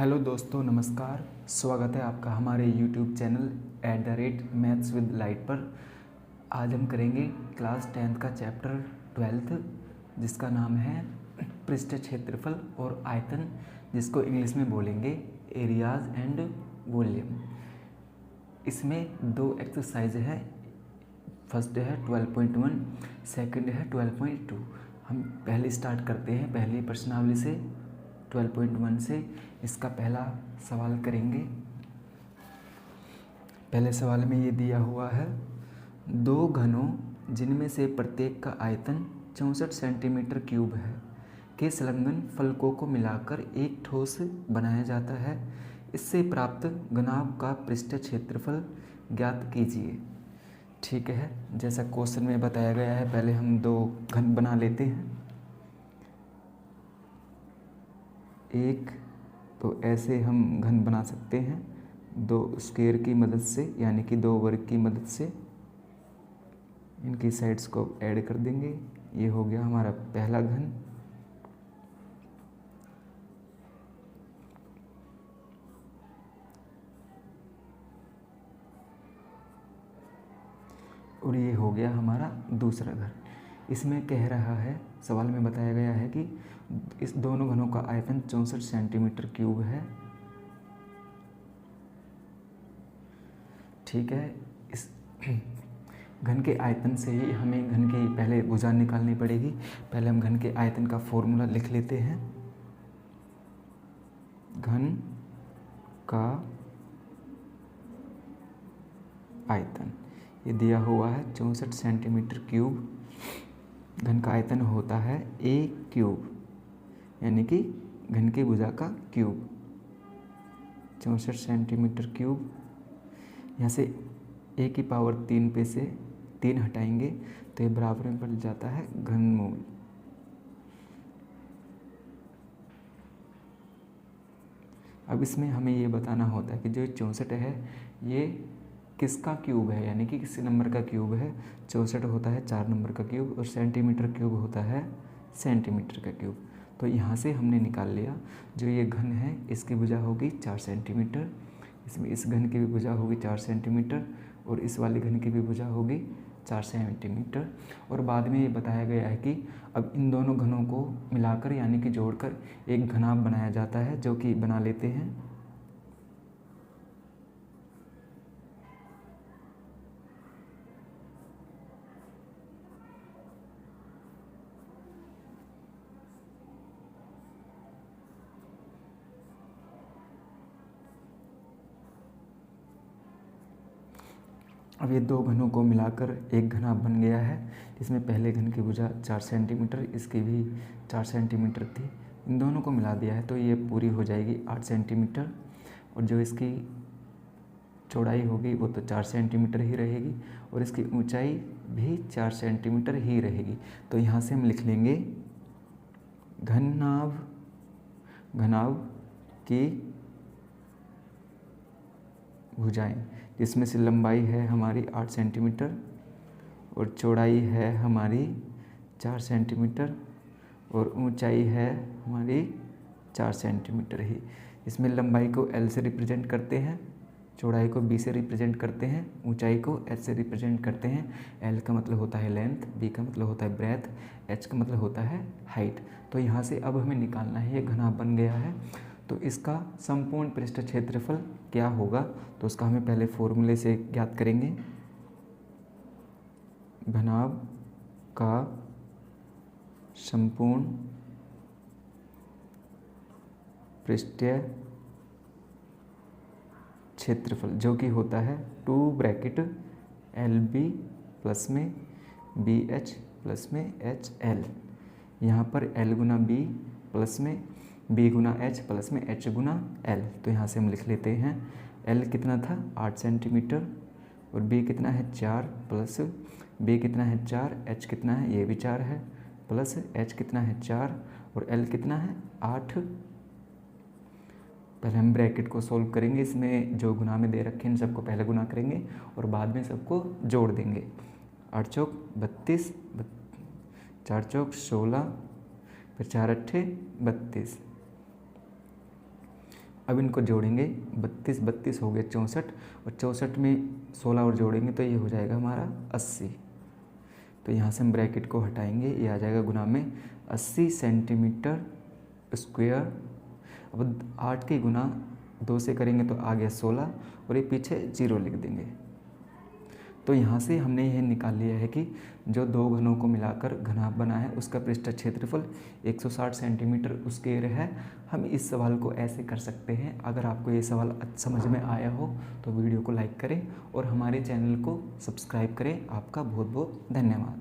Hello दोस्तों, नमस्कार। स्वागत है आपका हमारे YouTube channel @maths with light पर। आज हम करेंगे क्लास 10th का चैप्टर 12th, जिसका नाम है पृष्ठ क्षेत्रफल और आयतन, जिसको इंग्लिश में बोलेंगे एरियाज एंड वॉल्यूम। इसमें दो एक्सरसाइज है। फर्स्ट है 12.1, सेकंड है 12.2। हम पहले स्टार्ट करते हैं पहली प्रश्नावली से 12.1 से। इसका पहला सवाल करेंगे। पहले सवाल में ये दिया हुआ है, दो घनों जिनमें से प्रत्येक का आयतन 64 सेंटीमीटर क्यूब है के संलग्न फलकों को मिलाकर एक ठोस बनाया जाता है। इससे प्राप्त घनाभ का पृष्ठ क्षेत्रफल ज्ञात कीजिए। ठीक है, जैसा क्वेश्चन में बताया गया है, पहले हम दो घन बना लेते हैं। एक तो ऐसे हम घन बना सकते हैं दो स्क्वायर की मदद से, यानी कि दो वर्ग की मदद से। इनकी साइड्स को ऐड कर देंगे। ये हो गया हमारा पहला घन। और ये हो गया हमारा दूसरा घन। इसमें कह रहा है, सवाल में बताया गया है कि इस दोनों घनों का आयतन 64 सेंटीमीटर क्यूब है। ठीक है, इस घन के आयतन से ही हमें घन की पहले भुजा निकालनी पड़ेगी। पहले हम घन के आयतन का फॉर्मूला लिख लेते हैं। घन का आयतन ये दिया हुआ है 64 सेंटीमीटर क्यूब। घन का आयतन होता है a क्यूब, यानी कि घन की भुजा का क्यूब। 64 centimetre cube. यहाँ से a की पावर 3 पे से 3 हटाएंगे तो ये बराबर में बढ़ जाता है घनमूल। अब इसमें हमें ये बताना होता है कि जो 64 है ये किसका क्यूब है, यानी कि किस नंबर का क्यूब है। 64 होता है 4 नंबर का क्यूब और सेंटीमीटर क्यूब होता है सेंटीमीटर का क्यूब। तो यहाँ से हमने निकाल लिया, जो ये घन है इसकी भुजा होगी 4 सेंटीमीटर, इसमें इस घन की भी भुजा होगी 4 सेंटीमीटर और इस वाले घन की भी भुजा होगी 4 सेंटीमीटर। और बाद में ये बताया गया है कि अब इन दोनों घनों को मिलाकर, यानी कि जोड़कर एक घनाभ बनाया जाता है, जो कि बना लेते हैं। अब ये दो घनों को मिलाकर एक घनाभ बन गया है, जिसमें पहले घन की भुजा 4 सेंटीमीटर, इसकी भी 4 सेंटीमीटर थी। इन दोनों को मिला दिया है तो ये पूरी हो जाएगी 8 सेंटीमीटर। और जो इसकी चौड़ाई होगी वो तो 4 सेंटीमीटर ही रहेगी और इसकी ऊंचाई भी 4 सेंटीमीटर ही रहेगी। तो यहाँ से हम लिख लेंगे घनाभ की भुजाएं, जिसमें से लंबाई है हमारी 8 सेंटीमीटर और चौड़ाई है हमारी 4 सेंटीमीटर और ऊंचाई है हमारी 4 सेंटीमीटर ही। इसमें लंबाई को L से रिप्रेजेंट करते हैं, चौड़ाई को B से रिप्रेजेंट करते हैं, ऊंचाई को H से रिप्रेजेंट करते हैं। L का मतलब होता है लेंथ, B का मतलब होता है ब्रेथ, H का मतलब होता है हाइट। तो यहाँ से अब हमें निकालना है, ये घनाभ बन गया है तो इसका संपूर्ण पृष्ठ क्षेत्रफल क्या होगा। तो उसका हमें पहले फॉर्मूले से ज्ञात करेंगे। घनाभ का संपूर्ण पृष्ठीय क्षेत्रफल, जो कि होता है 2 ब्रैकेट LB प्लस में BH प्लस में HL। यहाँ पर L गुना B प्लस में B गुना H प्लस में H गुना L। तो यहाँ से हम लिख लेते हैं L कितना था 8 सेंटीमीटर और B कितना है 4 प्लस B कितना है 4, H कितना है ये भी 4 है, प्लस H कितना है 4 और L कितना है 8। पहले हम ब्रैकेट को सोल्व करेंगे, इसमें जो गुना में दे रखे हैं इन सबको पहले गुना करेंगे और बाद में सबको जोड़ देंगे। 8 चौक 32, 4 चौक 16, फिर 4 अट्ठे 32। अब इनको जोड़ेंगे, 32 32 हो गए 64, और 64 में 16 और जोड़ेंगे तो ये हो जाएगा हमारा 80। तो यहाँ से हम ब्रैकेट को हटाएंगे, ये आ जाएगा गुना में 80 सेंटीमीटर स्क्वायर। अब 8 के गुना 2 से करेंगे तो आ गया 16, और ये पीछे 0 लिख देंगे। तो यहाँ से हमने यह निकाल लिया है कि जो दो घनों को मिलाकर घनाभ बना है उसका पृष्ठ क्षेत्रफल 160 सेंटीमीटर स्क्वायर है। हम इस सवाल को ऐसे कर सकते हैं। अगर आपको ये सवाल समझ में आया हो तो वीडियो को लाइक करें और हमारे चैनल को सब्सक्राइब करें। आपका बहुत बहुत धन्यवाद।